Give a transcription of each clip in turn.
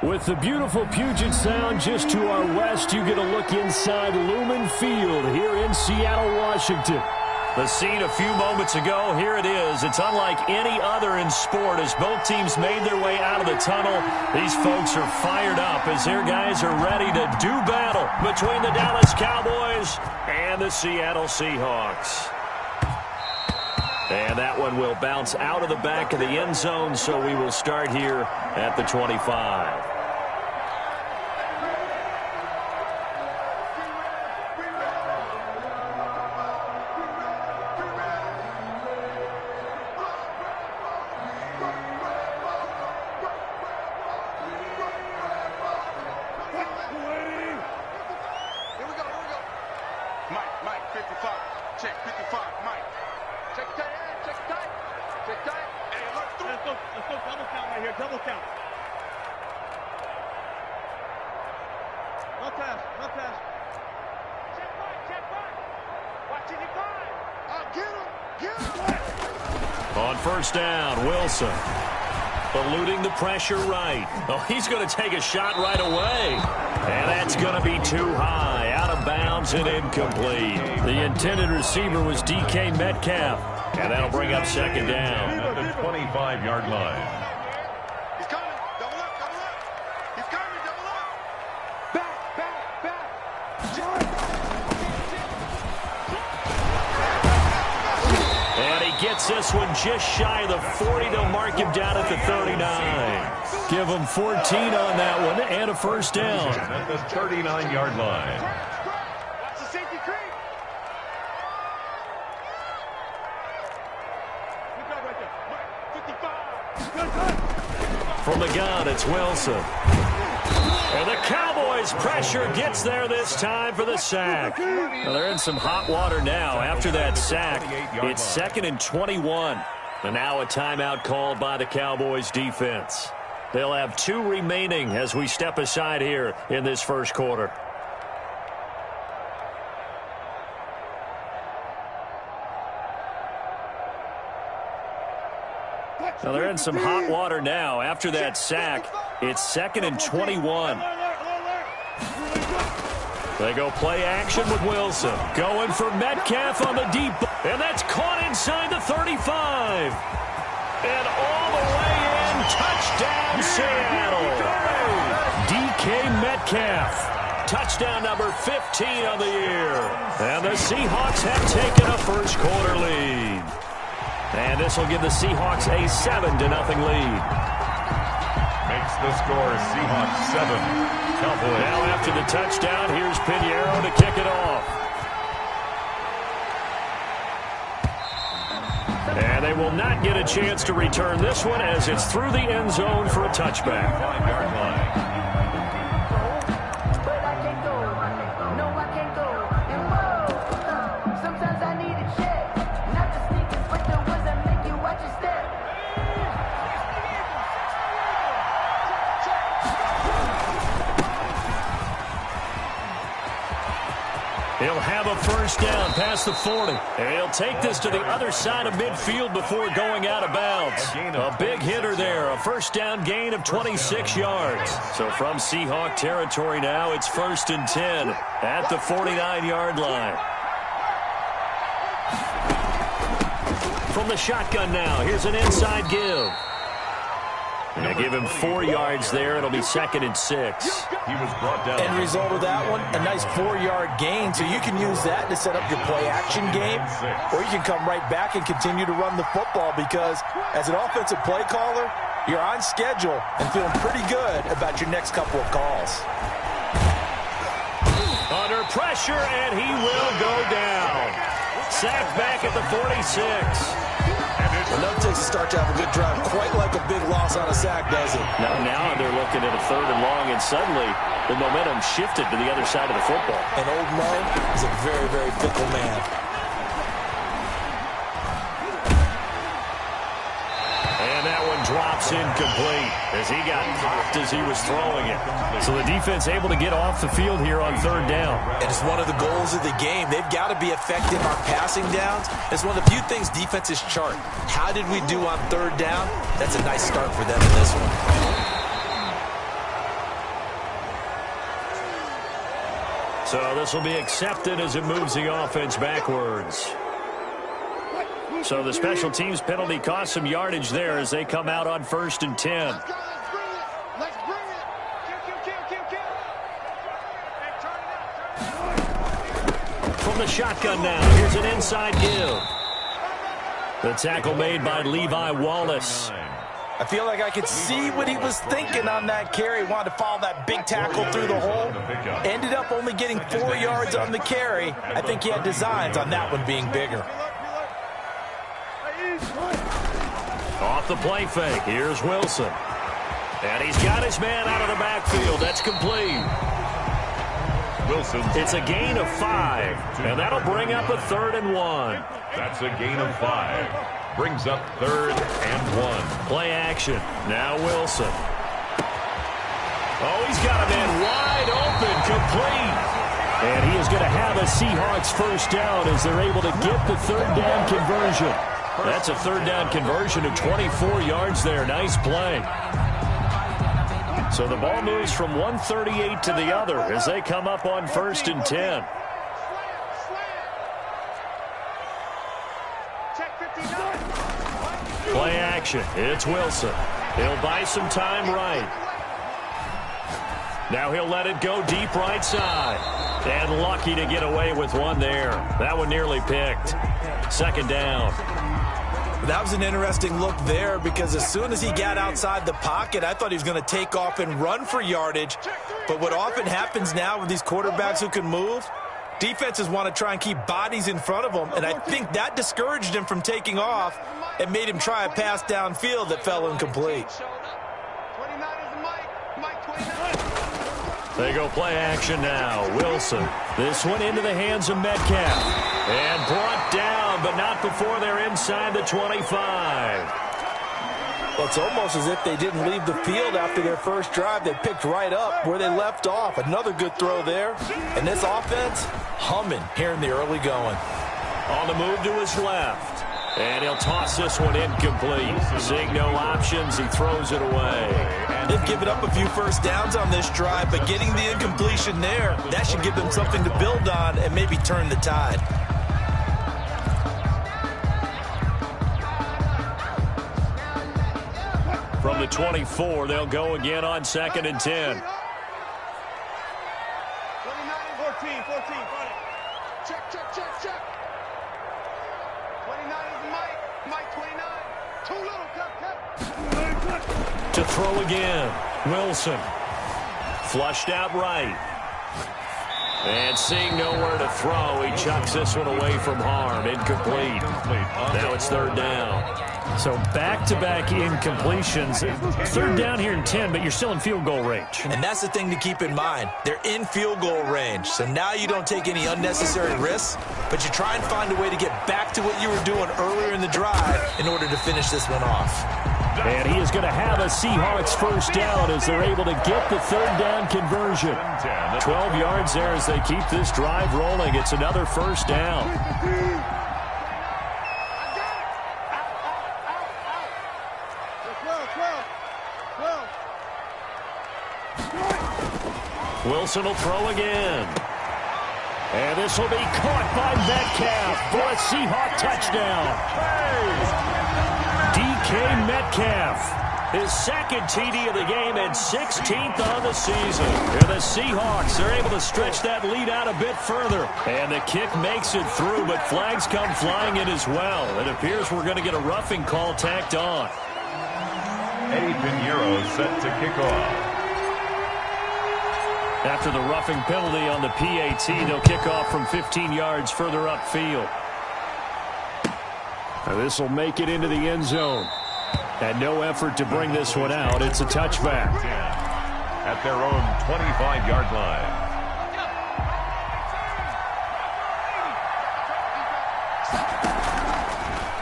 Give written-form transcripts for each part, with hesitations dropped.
With the beautiful Puget Sound just to our west, you get a look inside Lumen Field here in Seattle, Washington. The scene a few moments ago, here it is. It's unlike any other in sport as both teams made their way out of the tunnel. These folks are fired up as their guys are ready to do battle between the Dallas Cowboys and the Seattle Seahawks. And that one will bounce out of the back of the end zone, so we will start here at the 25. On first down, Wilson. Eluding the pressure right. Oh, he's going to take a shot right away. And that's going to be too high. Out of bounds and incomplete. The intended receiver was DK Metcalf. And that'll bring up second down. At the 25-yard line. He's coming. Double up, double up. He's coming, double up. Back. And he gets this one just shy of the 40. They'll mark him down at the 39. Give him 14 on that one and a first down. At the 39-yard line. Watch the safety creep. Good job right there. 55. From the gun, it's Wilson. And the Cowboys' pressure gets there this time for the sack. Well, they're in some hot water now after that sack. It's 2nd and 21. And now a timeout called by the Cowboys defense. They'll have 2 remaining as we step aside here in this first quarter. Well, they're in some hot water now after that sack. It's 2nd and 21. They go play action with Wilson. Going for Metcalf on the deep. And that's caught inside the 35. And all the way in. Touchdown, Seattle. DK Metcalf. Touchdown number 15 on the year. And the Seahawks have taken a first quarter lead. And this will give the Seahawks a 7-0 lead. Makes the score Seahawks 7. Cowboys. Now after the touchdown, here's Pinheiro to kick it off. And they will not get a chance to return this one as it's through the end zone for a touchback. 5-yard line. He'll have a first down past the 40. And he'll take this to the other side of midfield before going out of bounds. A big hitter there. A first down gain of 26 yards. So from Seahawk territory now, it's 1st and 10 at the 49-yard line. From the shotgun now, here's an inside give. And they give him 4 yards there. It'll be 2nd and 6. He was brought down. End result of that one, a nice 4-yard gain. So you can use that to set up your play-action game, or you can come right back and continue to run the football because as an offensive play caller, you're on schedule and feeling pretty good about your next couple of calls. Under pressure, and he will go down. Sacked back at the 46. Well, never takes a start to have a good drive, quite like a big loss on a sack, does it? Now they're looking at a 3rd and long, and suddenly the momentum shifted to the other side of the football. And old Mo is a very, very fickle man. And that one drops incomplete as he got popped as he was throwing it. So the defense able to get off the field here on 3rd down. And it's one of the goals of the game. They've got to be effective on passing downs. It's one of the few things defenses chart. How did we do on 3rd down? That's a nice start for them in this one. So this will be accepted as it moves the offense backwards. So the special teams penalty cost some yardage there as they come out on 1st and 10. Let's go. Let's bring it. Kill. Hey, turn it out. From the shotgun now, here's an inside give. The tackle made by Levi Wallace. I feel like I could see what he was thinking on that carry. Wanted to follow that big tackle through the hole. Ended up only getting 4 yards on the carry. I think he had designs on that one being bigger. Off the play fake, here's Wilson. And he's got his man out of the backfield. That's complete. Wilson. It's a gain of 5, and that'll bring up a 3rd and 1. That's a gain of 5. Brings up 3rd and 1. Play action. Now Wilson. Oh, he's got a man wide open, complete. And he is going to have a Seahawks first down as they're able to get the 3rd down conversion. That's a 3rd down conversion of 24 yards there. Nice play. So the ball moves from 138 to the other as they come up on 1st and 10. Play action. It's Wilson. He'll buy some time right. Now he'll let it go deep right side. And lucky to get away with one there. That one nearly picked. 2nd down. That was an interesting look there because as soon as he got outside the pocket, I thought he was going to take off and run for yardage. But what often happens now with these quarterbacks who can move, defenses want to try and keep bodies in front of them, and I think that discouraged him from taking off and made him try a pass downfield that fell incomplete. They go play action now. Wilson. This one into the hands of Metcalf. And brought down, but not before they're inside the 25. Well, it's almost as if they didn't leave the field after their first drive. They picked right up where they left off. Another good throw there. And this offense, humming here in the early going. On the move to his left. And he'll toss this one incomplete. Seeing no options, he throws it away. They've given up a few first downs on this drive, but getting the incompletion there, that should give them something to build on and maybe turn the tide. From the 24, they'll go again on 2nd and 10. 14, 14, check. 29 is Mike 29. Too little, cut. To throw again, Wilson. Flushed out right. And seeing nowhere to throw, he chucks this one away from harm. Incomplete. Now it's 3rd down. So back-to-back incompletions. 3rd down here in 10, but you're still in field goal range. And that's the thing to keep in mind. They're in field goal range. So now you don't take any unnecessary risks, but you try and find a way to get back to what you were doing earlier in the drive in order to finish this one off. And he is going to have a Seahawks first down as they're able to get the 3rd down conversion. 12 yards there as they keep this drive rolling. It's another first down. Wilson will throw again. And this will be caught by Metcalf for a Seahawk touchdown. DK Metcalf, his 2nd TD of the game and 16th on the season. And the Seahawks are able to stretch that lead out a bit further. And the kick makes it through, but flags come flying in as well. It appears we're going to get a roughing call tacked on. Eddie Pinheiro set to kick off. After the roughing penalty on the PAT, they'll kick off from 15 yards further upfield. This will make it into the end zone. And no effort to bring this one out. It's a touchback. At their own 25-yard line.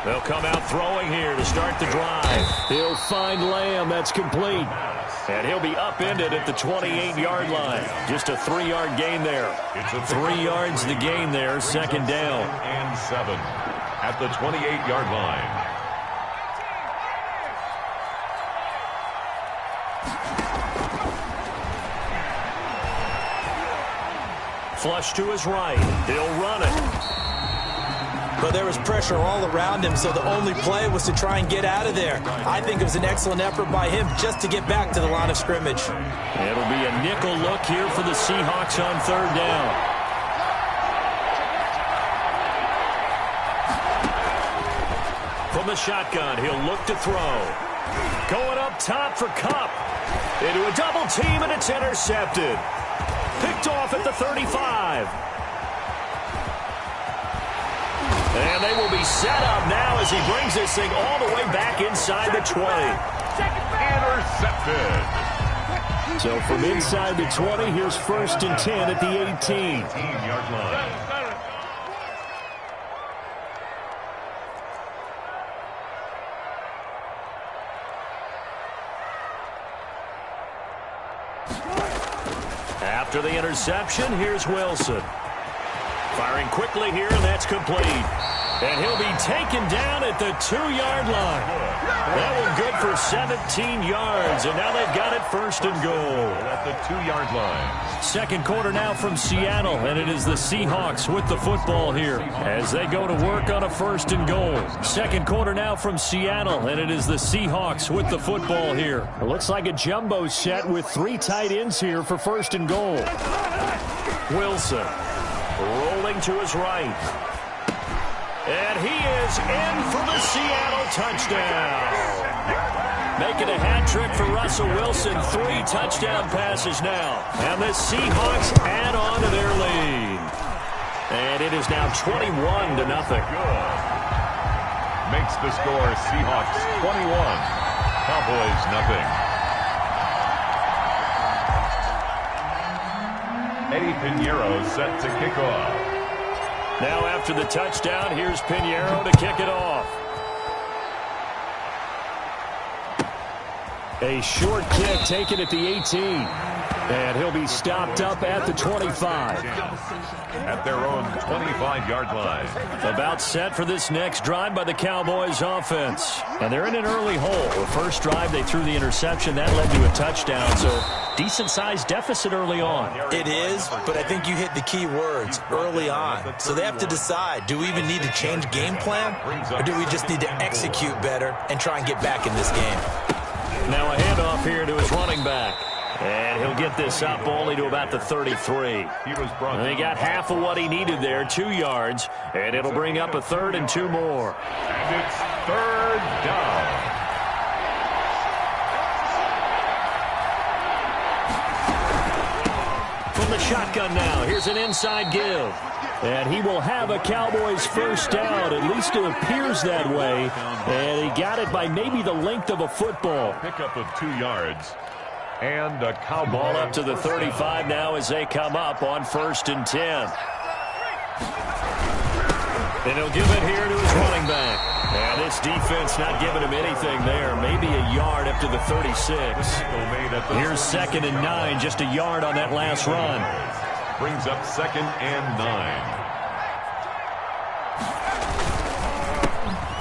They'll come out throwing here to start the drive. He'll find Lamb. That's complete. And he'll be upended at the 28-yard line. Just a 3-yard gain there. 3 yards the gain there. 2nd down. And 7 at the 28-yard line. Flush to his right. He'll run it. But there was pressure all around him, so the only play was to try and get out of there. I think it was an excellent effort by him just to get back to the line of scrimmage. It'll be a nickel look here for the Seahawks on third down. From the shotgun, he'll look to throw. Going up top for Kupp. Into a double team, and it's intercepted. Picked off at the 35. And they will be set up now as he brings this thing all the way back inside the 20. Intercepted. So from inside the 20, here's 1st and 10 at the 18. 18-yard line. After the interception, here's Wilson. Firing quickly here, and that's complete. And he'll be taken down at the 2-yard line. That one good for 17 yards, and now they've got it 1st and goal. At the 2-yard line. Second quarter now from Seattle, and it is the Seahawks with the football here as they go to work on a 1st and goal. Second quarter now from Seattle, and it is the Seahawks with the football here. It looks like a jumbo set with 3 tight ends here for 1st and goal. Wilson rolling to his right. And he is in for the Seattle touchdown. Making a hat trick for Russell Wilson. 3 touchdown passes now. And the Seahawks add on to their lead. And it is now 21-0. Good. Makes the score Seahawks 21. Cowboys nothing. Eddie Pinheiro set to kick off. Now after the touchdown, here's Pinheiro to kick it off. A short kick taken at the 18. And he'll be stopped up at the 25. At their own 25-yard line. About set for this next drive by the Cowboys offense. And they're in an early hole. The first drive, they threw the interception. That led to a touchdown. So decent-sized deficit early on. It is, but I think you hit the key words, early on. So they have to decide, do we even need to change game plan? Or do we just need to execute better and try and get back in this game? Now a handoff here to his running back. And he'll get this up only to about the 33. He got half of what he needed there, 2 yards. And it'll bring up a 3rd and 2 more. And it's 3rd down. From the shotgun now, here's an inside give. And he will have a Cowboys 1st down. At least it appears that way. And he got it by maybe the length of a football. Pickup of 2 yards. And a Cowboy ball up to the 35 now as they come up on 1st and 10. And he'll give it here to his running back. And this defense not giving him anything there. Maybe a yard up to the 36. Here's 2nd and 9, just a yard on that last run. Brings up 2nd and 9.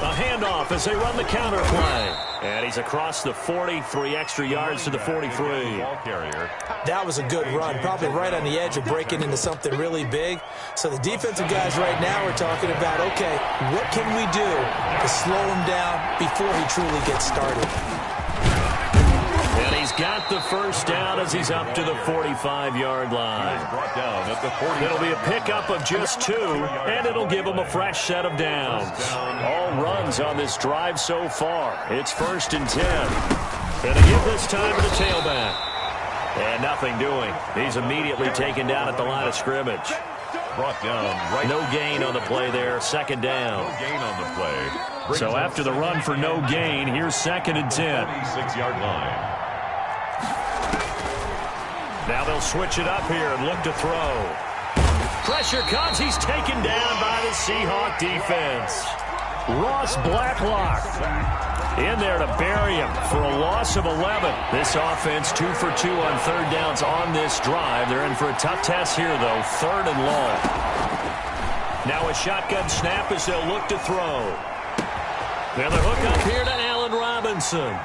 A handoff as they run the counter play. And he's across the 40, 3 extra yards to the 43. That was a good run, probably right on the edge of breaking into something really big. So the defensive guys right now are talking about, okay, what can we do to slow him down before he truly gets started? And he's got the 1st down as he's up to the 45-yard line. It'll be a pickup of just 2, and it'll give him a fresh set of downs. All runs on this drive so far. It's 1st and 10. And they give this time to the tailback. And nothing doing. He's immediately taken down at the line of scrimmage. Brought down right. No gain on the play there. 2nd down. No gain on the play. So after the run for no gain, here's 2nd and 10. 26-yard line. Now they'll switch it up here and look to throw. Pressure comes. He's taken down by the Seahawk defense. Ross Blacklock in there to bury him for a loss of 11. This offense 2 for 2 on 3rd downs on this drive. They're in for a tough test here, though. 3rd and long. Now a shotgun snap as they'll look to throw. Now the hook up here to Allen Robinson. Robinson.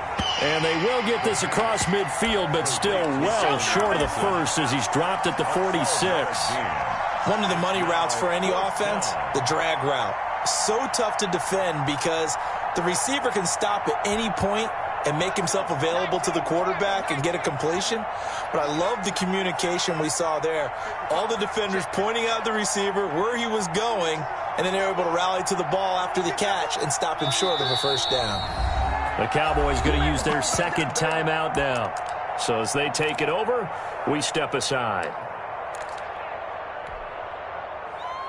And they will get this across midfield, but still well short of the first as he's dropped at the 46. One of the money routes for any offense, the drag route. So tough to defend because the receiver can stop at any point and make himself available to the quarterback and get a completion. But I love the communication we saw there. All the defenders pointing out the receiver, where he was going, and then they were able to rally to the ball after the catch and stop him short of a first down. The Cowboys going to use their second timeout now. So as they take it over, we step aside.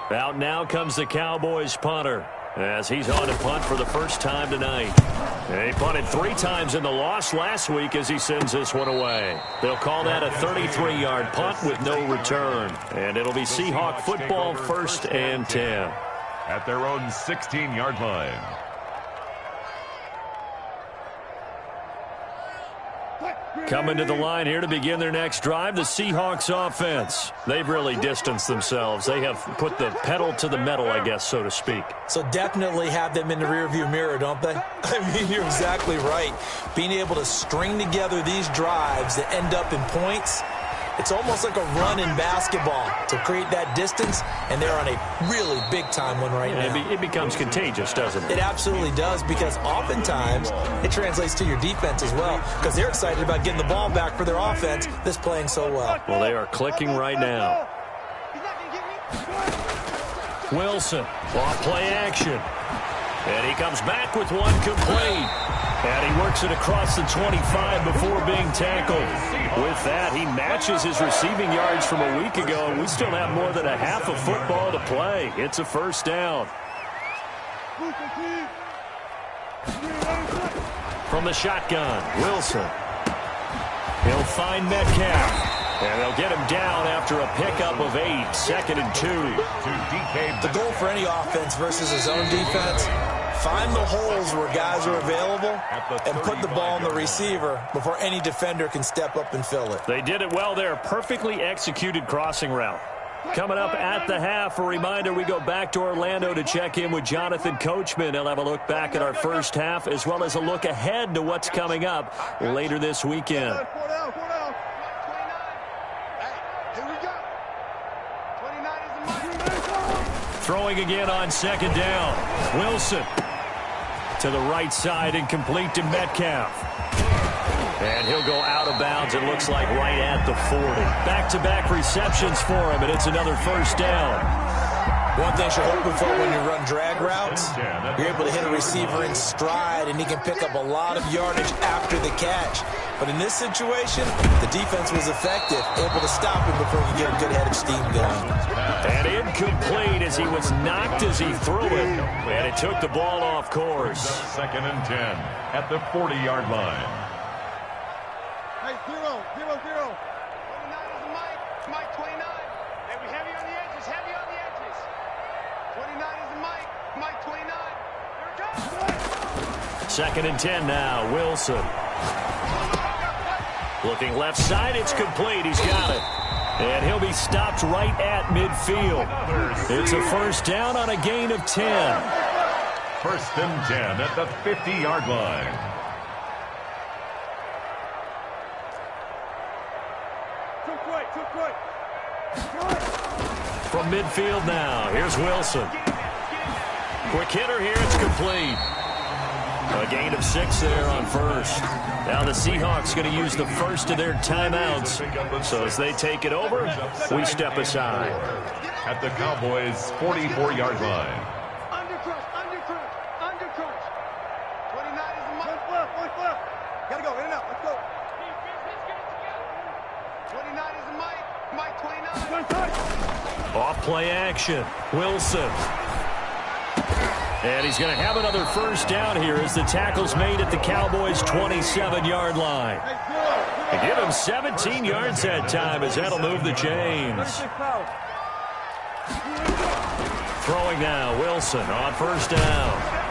Out now comes the Cowboys punter as he's on to punt for the first time tonight. He punted 3 times in the loss last week as he sends this one away. They'll call that a 33-yard punt with no return. And it'll be Seahawk football, 1st and 10. At their own 16-yard line. Coming to the line here to begin their next drive, the Seahawks offense. They've really distanced themselves. They have put the pedal to the metal, I guess, so to speak. So definitely have them in the rearview mirror, don't they? I mean, you're exactly right. Being able to string together these drives that end up in points, it's almost like a run in basketball to create that distance, and they're on a really big-time one right now. It becomes contagious, doesn't it? It absolutely does, because oftentimes it translates to your defense as well, because they're excited about getting the ball back for their offense that's playing so well. Well, they are clicking right now. Wilson, off play action. And he comes back with one complete. And he works it across the 25 before being tackled. With that, he matches his receiving yards from a week ago, and we still have more than a half of football to play. It's a first down. From the shotgun, Wilson. He'll find Metcalf. And they'll get him down after a pickup of 8, 2nd and 2. The goal for any offense versus his own defense, find the holes where guys are available and put the ball on the receiver before any defender can step up and fill it. They did it well there. Perfectly executed crossing route. Coming up at the half, a reminder, we go back to Orlando to check in with Jonathan Coachman. He'll have a look back at our first half as well as a look ahead to what's coming up later this weekend. Throwing again on 2nd down. Wilson to the right side and complete to Metcalf. And he'll go out of bounds, it looks like right at the 40. Back-to-back receptions for him, and it's another first down. One thing you're hoping for when you run drag routes, you're able to hit a receiver in stride, and he can pick up a lot of yardage after the catch. But in this situation, the defense was effective, able to stop him before he could get a good head of steam going. And incomplete as he was knocked as he threw it, and it took the ball off course. 2nd and 10 at the 40-yard line. Hey, 0, 0, 0. 29 is Mike. Mike 29. Hey, we heavy on the edges. Heavy on the edges. 29 is Mike. Mike 29. Here it comes. 2nd and 10 now. Wilson. Looking left side. It's complete. He's got it. And he'll be stopped right at midfield. It's a first down on a gain of 10. 1st and 10 at the 50-yard line. From midfield now, here's Wilson. Quick hitter here, it's complete. A gain of 6 there on first. Now the Seahawks going to use the first of their timeouts. So as they take it over, we step aside. At the Cowboys' 44-yard line. Undercrush, undercrush, undercrush. 29 is Mike. One left. Gotta go, in and out, let's go. 29 is Mike. Mike 29. Off play action, Wilson. And he's going to have another first down here as the tackle's made at the Cowboys' 27-yard line. They give him 17 yards that time as that'll move the chains. Throwing now, Wilson on first down.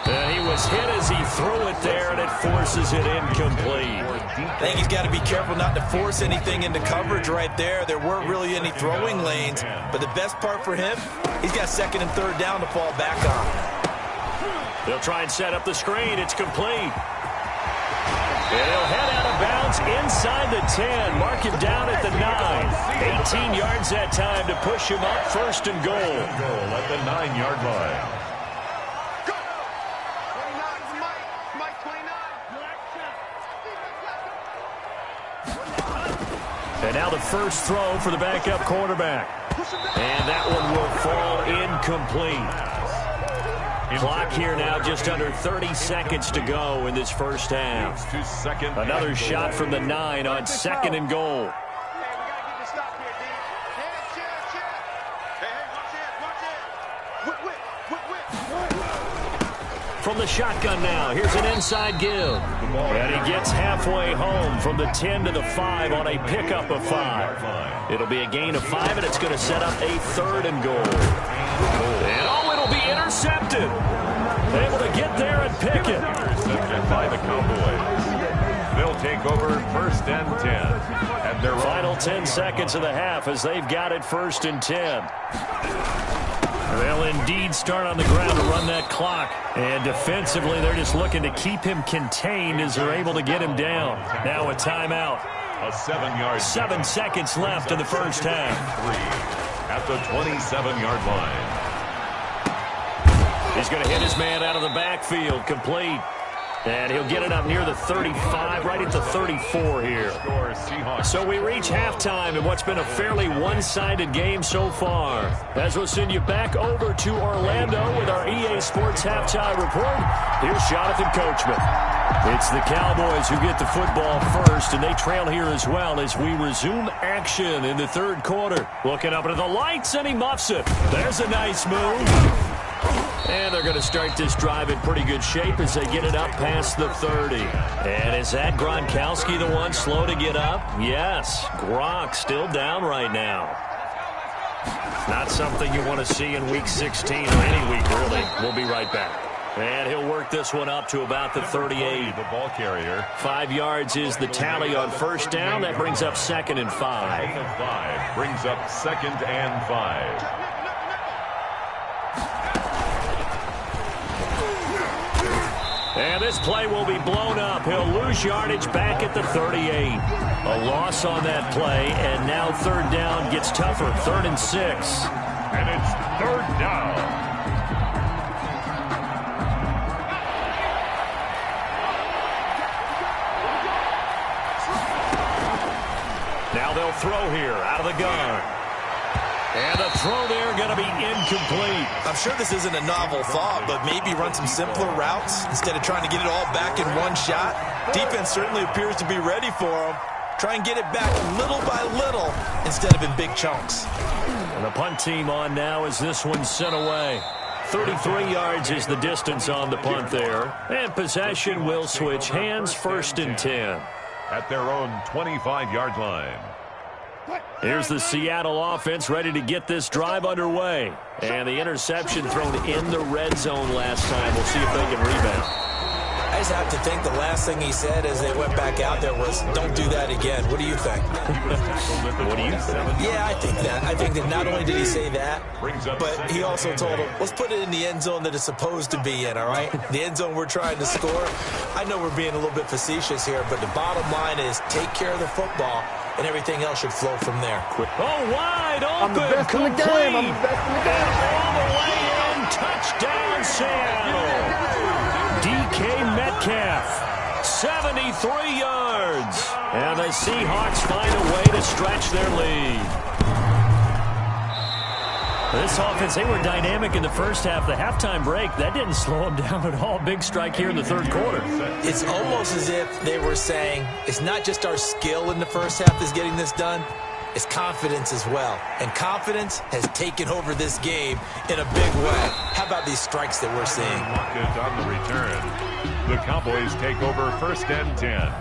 And he was hit as he threw it there, and it forces it incomplete. I think he's got to be careful not to force anything into coverage right there. There weren't really any throwing lanes, but the best part for him, he's got 2nd and 3rd down to fall back on. They'll try and set up the screen. It's complete. And he'll head out of bounds inside the 10. Mark him down at the 9. 18 yards that time to push him up, first and goal. Goal at the 9-yard line. And now the first throw for the backup quarterback. And that one will fall incomplete. Clock here now, just under 30 seconds to go in this first half. Another shot from the 9 on second and goal. From the shotgun now, here's an inside give. And he gets halfway home from the 10 to the 5 on a pickup of 5. It'll be a gain of 5, and it's going to set up a third and goal. And oh, it'll be intercepted. Able to get there and pick it. Intercepted by the Cowboys. They'll take over first and 10. At their final 10 seconds of the half as they've got it first and 10. They'll indeed start on the ground to run that clock. And defensively, they're just looking to keep him contained as they're able to get him down. Now a timeout. A 7-yard. 7 seconds left in the first half. At the 27-yard line. He's going to hit his man out of the backfield, complete. And he'll get it up near the 35, right at the 34 here. So we reach halftime in what's been a fairly one-sided game so far. As we'll send you back over to Orlando with our EA Sports Halftime Report, here's Jonathan Coachman. It's the Cowboys who get the football first, and they trail here as well as we resume action in the third quarter. Looking up into the lights, and he muffs it. There's a nice move. And they're going to start this drive in pretty good shape as they get it up past the 30. And is that Gronkowski the one slow to get up? Yes, Gronk still down right now. Not something you want to see in Week 16 or any week, really. We'll be right back. And he'll work this one up to about the 38. The ball carrier. 5 yards is the tally on first down. That brings up second and 5. Second and 5 brings up second and 5. And this play will be blown up. He'll lose yardage back at the 38. A loss on that play, and now third down gets tougher. 3rd and 6. And it's third down. Now they'll throw here out of the gun. And the throw there going to be incomplete. I'm sure this isn't a novel thought, but maybe run some simpler routes instead of trying to get it all back in one shot. Defense certainly appears to be ready for him. Try and get it back little by little instead of in big chunks. And the punt team on now as this one's sent away. 33 yards is the distance on the punt there. And possession will switch hands, 1st and 10. At their own 25-yard line. Here's the Seattle offense ready to get this drive underway. And the interception thrown in the red zone last time. We'll see if they can rebound. I just have to think the last thing he said as they went back out there was, don't do that again. What do you think? What do you think? Yeah, I think that. I think that not only did he say that, but he also told him, let's put it in the end zone that it's supposed to be in, all right? The end zone we're trying to score. I know we're being a little bit facetious here, but the bottom line is take care of the football, and everything else should flow from there. Oh, wide open, I'm the best in the game. I'm the best in the game. And all the way in, touchdown, Seattle. DK Metcalf, 73 yards. And the Seahawks find a way to stretch their lead. This offense, they were dynamic in the first half. The halftime break, that didn't slow them down at all. Big strike here in the third quarter. It's almost as if they were saying, it's not just our skill in the first half that's getting this done. It's confidence as well. And confidence has taken over this game in a big way. How about these strikes that we're seeing? On the return, the Cowboys take over 1st and 10.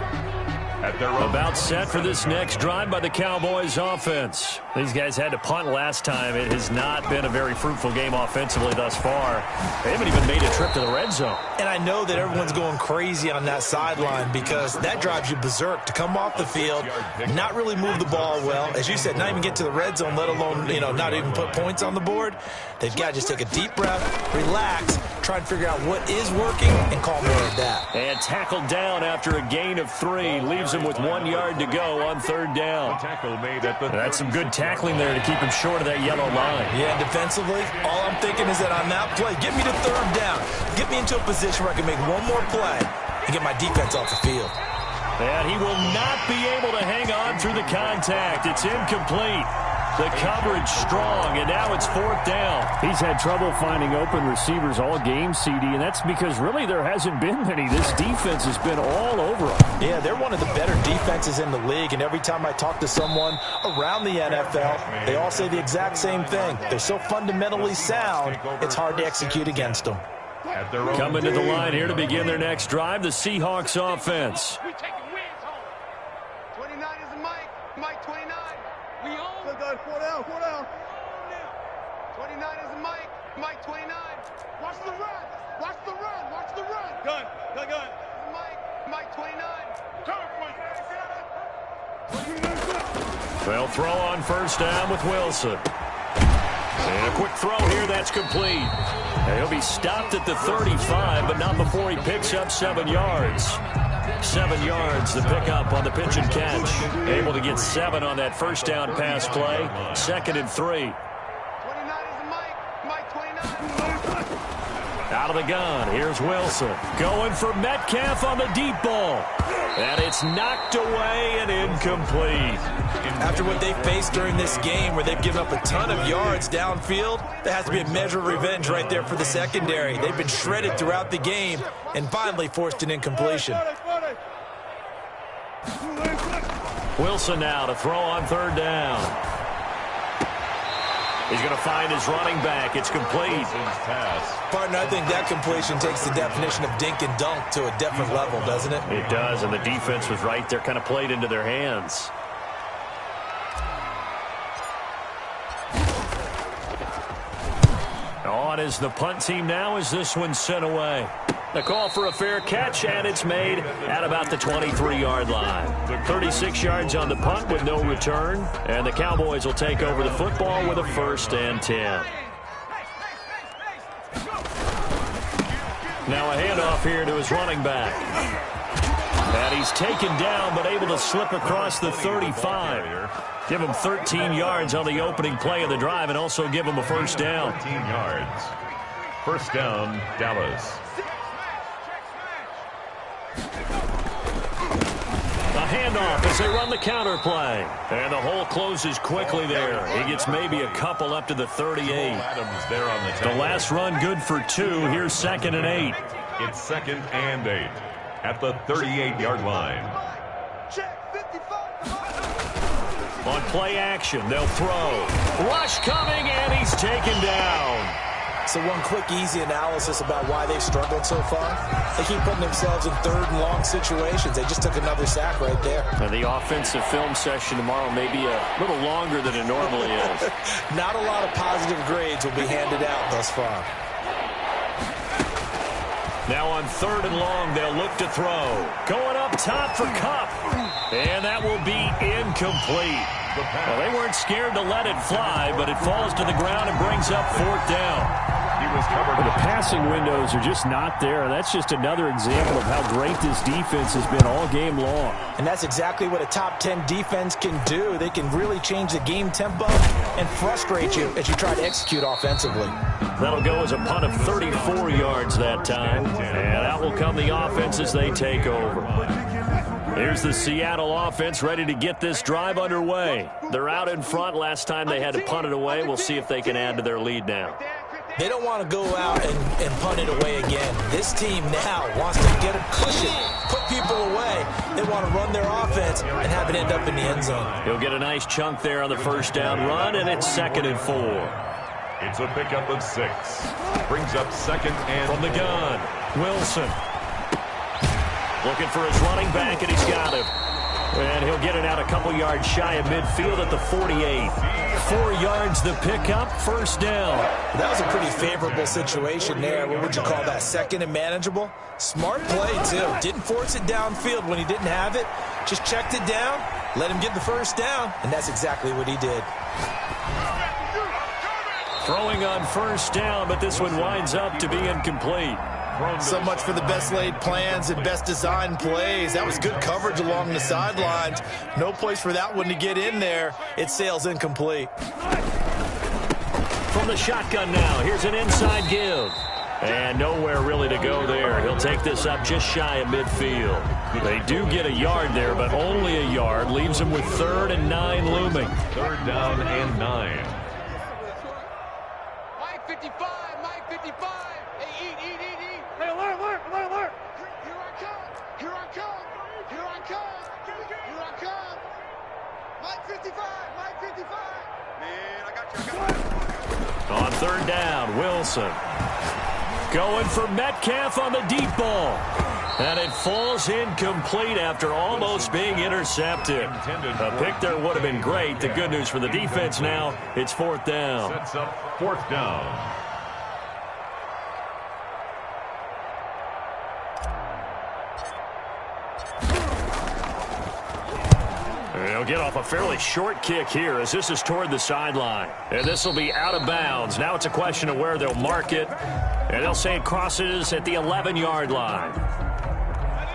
At their own. About set for this next drive by the Cowboys offense. These guys had to punt last time. It has not been a very fruitful game offensively thus far. They haven't even made a trip to the red zone. And I know that everyone's going crazy on that sideline because that drives you berserk to come off the field, not really move the ball well. As you said, not even get to the red zone, let alone, not even put points on the board. They've got to just take a deep breath, relax, try and figure out what is working and call more of that. And tackled down after a gain of 3. Leaves him with 1 yard to go on 3rd down. Tackle made at the That's some good tackling there to keep him short of that yellow line. Yeah, defensively, all I'm thinking is that on that play, get me to 3rd down. Get me into a position where I can make one more play and get my defense off the field. And he will not be able to hang on through the contact. It's incomplete. The coverage strong, and now it's 4th down. He's had trouble finding open receivers all game, CD, and that's because really there hasn't been many. This defense has been all over him. Yeah, they're one of the better defenses in the league, and every time I talk to someone around the NFL, they all say the exact same thing. They're so fundamentally sound, it's hard to execute against them. Coming to the line here to begin their next drive, the Seahawks offense. We taking wins home. 29 is the Mike. Mike 29. We own. Good, good. 4 down, 4 down. 29 is the Mike. Mike 29. Watch the run. Watch the run. Watch the run. Gun. Gun, gun. Mike. Mike 29. Cover point. They'll throw on 1st down with Wilson. And a quick throw here, that's complete. And he'll be stopped at the 35, but not before he picks up 7 yards. 7 yards, the pickup on the pitch and catch. Able to get 7 on that 1st down pass play. 2nd and 3. 29 is the Mike. Mike 29. Out of the gun, here's Wilson. Going for Metcalf on the deep ball. And it's knocked away and incomplete. After what they faced during this game where they've given up a ton of yards downfield, there has to be a measure of revenge right there for the secondary. They've been shredded throughout the game and finally forced an incompletion. Wilson now to throw on 3rd down. He's going to find his running back. It's complete. Partner, I think that completion takes the definition of dink and dunk to a different level, doesn't it? It does, and the defense was right there, kind of played into their hands. On is the punt team now as this one's sent away. The call for a fair catch, and it's made at about the 23-yard line. 36 yards on the punt with no return, and the Cowboys will take over the football with a 1st and 10. Now a handoff here to his running back. And he's taken down, but able to slip across the 35. Give him 13 yards on the opening play of the drive and also give him a 1st down. 13 yards. 1st down, Dallas. A handoff as they run the counter play. And the hole closes quickly there. He gets maybe a couple up to the 38. Adams there on the last run good for 2. Here's 2nd and 8. It's 2nd and 8 at the 38-yard line. On play action, they'll throw. Rush coming, and he's taken down. So one quick, easy analysis about why they've struggled so far. They keep putting themselves in 3rd and long situations. They just took another sack right there. And the offensive film session tomorrow may be a little longer than it normally is. Not a lot of positive grades will be handed out thus far. Now on 3rd and long, they'll look to throw. Going up top for Kupp. And that will be incomplete. Well, they weren't scared to let it fly, but it falls to the ground and brings up 4th down. He was covered. The passing windows are just not there. That's just another example of how great this defense has been all game long. And that's exactly what a top 10 defense can do. They can really change the game tempo and frustrate you as you try to execute offensively. That'll go as a punt of 34 yards that time. And out will come the offense as they take over. Here's the Seattle offense ready to get this drive underway. They're out in front. Last time they had to punt it away. We'll see if they can add to their lead now. They don't want to go out and punt it away again. This team now wants to get a cushion, put people away. They want to run their offense and have it end up in the end zone. He'll get a nice chunk there on the 1st down run, and it's 2nd and 4. It's a pickup of 6. Brings up 2nd and from the gun, Wilson. Looking for his running back, and he's got him. And he'll get it out a couple yards shy of midfield at the 48. 4 yards the pickup, 1st down. That was a pretty favorable situation there. What would you call that? 2nd and manageable? Smart play, too. Didn't force it downfield when he didn't have it. Just checked it down, let him get the 1st down, and that's exactly what he did. Throwing on first down, but this one winds up to be incomplete. So much for the best laid plans and best designed plays. That was good coverage along the sidelines. No place for that one to get in there. It sails incomplete. From the shotgun now, here's an inside give. And nowhere really to go there. He'll take this up just shy of midfield. They do get a yard there, but only a yard. Leaves them with 3rd and 9 looming. 3rd down and 9. Mike 55, Mike 55. Hey, eat. Hey, alert. Here I come. Mike 55. Man, I got you. On 3rd down, Wilson. Going for Metcalf on the deep ball. And it falls incomplete after almost being intercepted. A pick there would have been great. The good news for the defense now, it's 4th down. Sets up 4th down. He'll get off a fairly short kick here as this is toward the sideline. And this will be out of bounds. Now it's a question of where they'll mark it. And they'll say it crosses at the 11-yard line.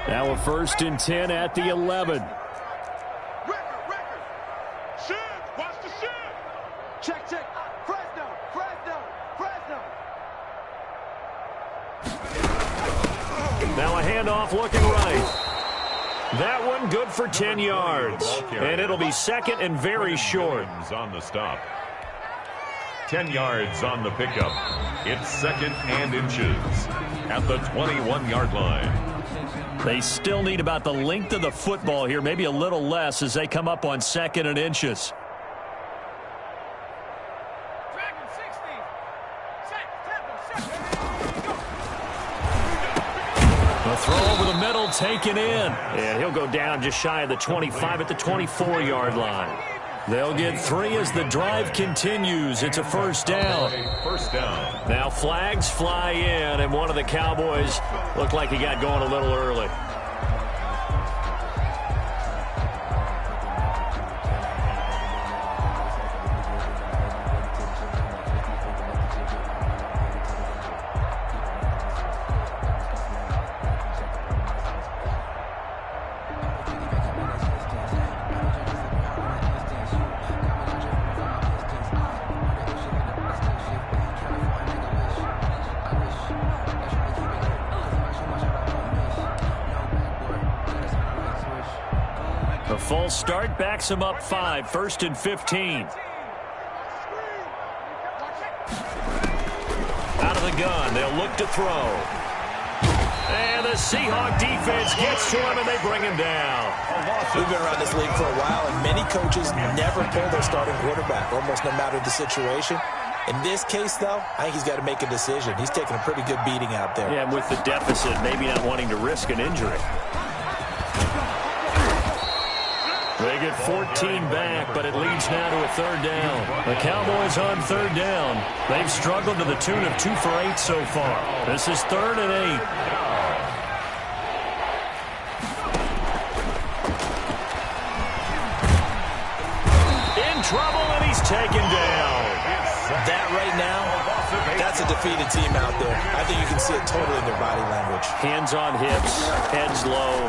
Now a 1st and 10 at the 11. Record. Shift. Watch the shift. Check. Fresno. Now a handoff looking right. That one good for 10 yards. And it'll be 2nd and very short. On the stop. 10 yards on the pickup. It's 2nd and inches at the 21-yard line. They still need about the length of the football here, maybe a little less as they come up on 2nd and inches. A throw over the middle taken in. And he'll go down just shy of the 25 at the 24-yard line. They'll get 3 as the drive continues. It's a 1st down. Now flags fly in, and one of the Cowboys looked like he got going a little early. A false start backs him up 5, 1st and 15. Out of the gun, they'll look to throw. And the Seahawk defense gets to him, and they bring him down. We've been around this league for a while, and many coaches never pull their starting quarterback, almost no matter the situation. In this case, though, I think he's got to make a decision. He's taking a pretty good beating out there. Yeah, and with the deficit, maybe not wanting to risk an injury. They get 14 back, but it leads now to a 3rd down. The Cowboys on 3rd down. They've struggled to the tune of 2 for 8 so far. This is 3rd and 8. In trouble, and he's taken down. That right now, that's a defeated team out there. I think you can see it totally in their body language. Hands on hips, heads low.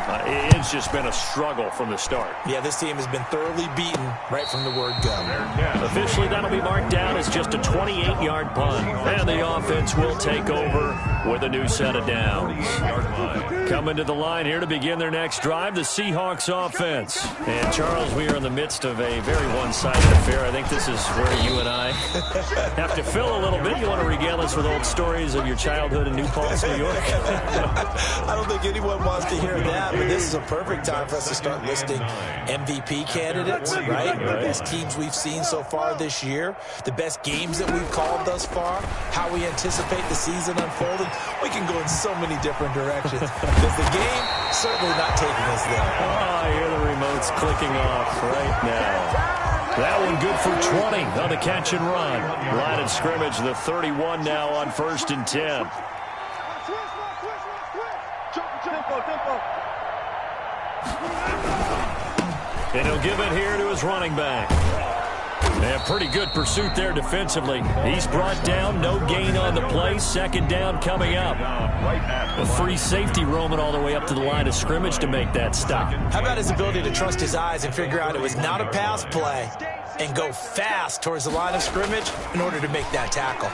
It's just been a struggle from the start. Yeah, this team has been thoroughly beaten right from the word go. Officially, that'll be marked down as just a 28-yard punt. And the offense will take over with a new set of downs. Coming to the line here to begin their next drive, the Seahawks offense. And, Charles, we are in the midst of a very one-sided affair. I think this is where you and I have to fill a little bit. You want to regale us with old stories of your childhood in New Paltz, New York? I don't think anyone wants to hear that, but this is a perfect time for us to start listing MVP candidates, right? The best teams we've seen so far this year, the best games that we've called thus far, how we anticipate the season unfolding. We can go in so many different directions. Because the game, certainly not taking us there. Oh, I hear the remotes clicking off right now. That one good for 20 on the catch and run. Line of scrimmage, the 31 now on 1st and 10. And he'll give it here to his running back. Yeah, pretty good pursuit there defensively. He's brought down, no gain on the play. Second down coming up. A free safety roaming all the way up to the line of scrimmage to make that stop. How about his ability to trust his eyes and figure out it was not a pass play and go fast towards the line of scrimmage in order to make that tackle.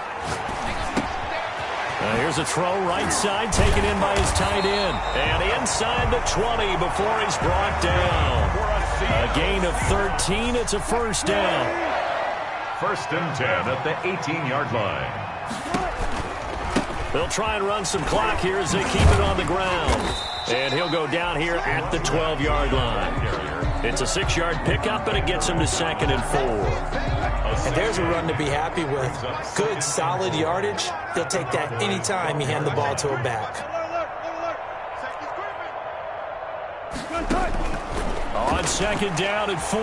Here's a throw right side, taken in by his tight end. And inside the 20 before he's brought down. A gain of 13. It's a first down. First and 10 at the 18-yard line. They'll try and run some clock here as they keep it on the ground. And he'll go down here at the 12-yard line. It's a 6-yard pickup, and it gets him to 2nd and 4. And there's a run to be happy with. Good, solid yardage. He'll take that anytime you hand the ball to a back. On 2nd down and 4.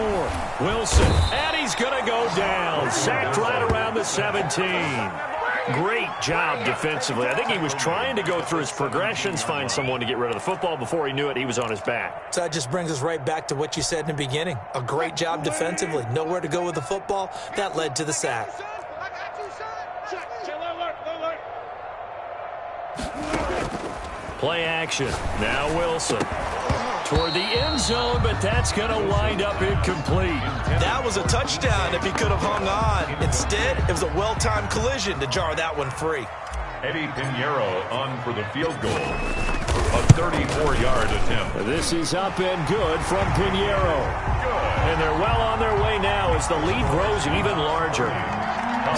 Wilson, and he's going to go down. Sacked right around the 17. Great job defensively. I think he was trying to go through his progressions, find someone to get rid of the football. Before he knew it, he was on his back. So that just brings us right back to what you said in the beginning. A great job defensively. Nowhere to go with the football. That led to the sack. Play action. Now Wilson. Toward the end zone, but that's going to wind up incomplete. That was a touchdown if he could have hung on. Instead, it was a well-timed collision to jar that one free. Eddie Pinheiro on for the field goal. A 34-yard attempt. This is up and good from Pinheiro. Good. And they're well on their way now as the lead grows even larger.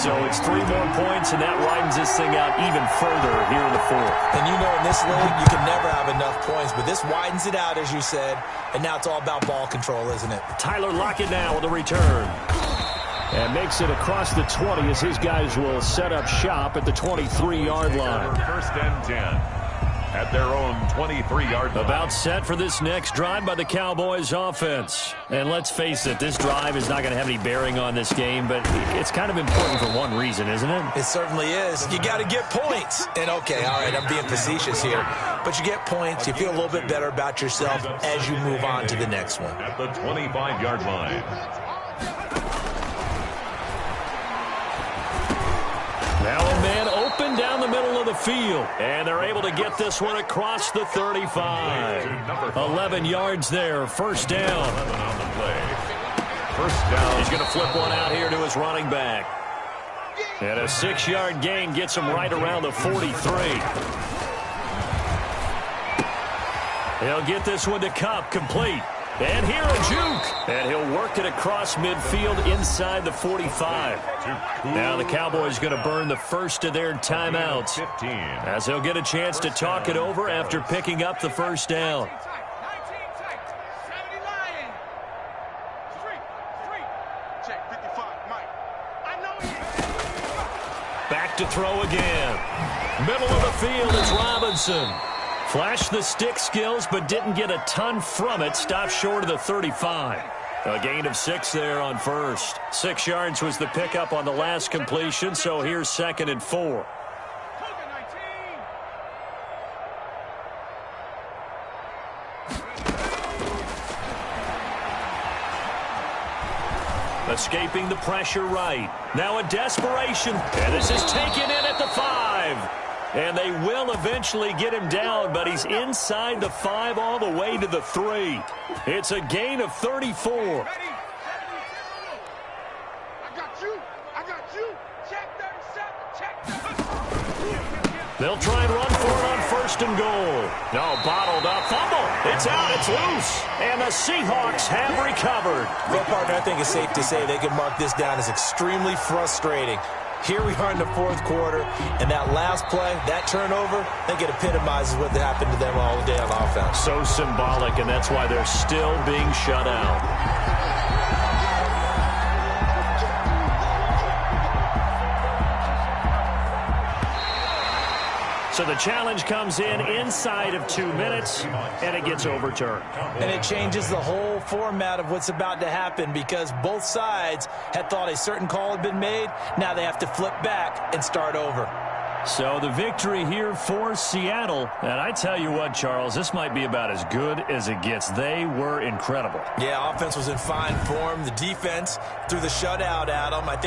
So it's 3 more points, and that widens this thing out even further here in the 4th. And you know in this league, you can never have enough points, but this widens it out, as you said, and now it's all about ball control, isn't it? Tyler Lockett now with a return. And makes it across the 20 as his guys will set up shop at the 23-yard line. First and 10 at their own 23-yard line. About set for this next drive by the Cowboys offense. And let's face it, this drive is not going to have any bearing on this game, but it's kind of important for one reason, isn't it? It certainly is. You got to get points. And okay, all right, I'm being facetious here, but you get points, you feel a little bit better about yourself as you move on to the next one. At the 25-yard line. Now a man open down the middle of the field. And they're able to get this one across the 35. 11 yards there. First down. 11 on the play. First down. He's going to flip one out here to his running back. And a 6-yard gain gets him right around the 43. He'll get this one to Kupp, complete. And here a juke. And he'll work it across midfield inside the 45. Now the Cowboys going to burn the first of their timeouts as they'll get a chance to talk it over after picking up the first down. Back to throw again. Middle of the field is Robinson. Flashed the stick skills, but didn't get a ton from it. Stopped short of the 35. A gain of 6 there on first. 6 yards was the pickup on the last completion, so here's 2nd and 4. Escaping the pressure right. Now a desperation. And this is taken in at the 5. And they will eventually get him down, but he's inside the 5 all the way to the 3. It's a gain of 34. I got you. Check 37. Check. They'll try and run for it on 1st and goal. No, bottled up. Fumble. It's out. It's loose. And the Seahawks have recovered. Well, partner, I think it's safe to say they can mark this down as extremely frustrating. Here we are in the 4th quarter, and that last play, that turnover, I think it epitomizes what happened to them all day on offense. So symbolic, and that's why they're still being shut out. So the challenge comes in inside of 2 minutes, and it gets overturned. And it changes the whole format of what's about to happen because both sides had thought a certain call had been made. Now they have to flip back and start over. So the victory here for Seattle. And I tell you what, Charles, this might be about as good as it gets. They were incredible. Yeah, offense was in fine form. The defense threw the shutout at them. I think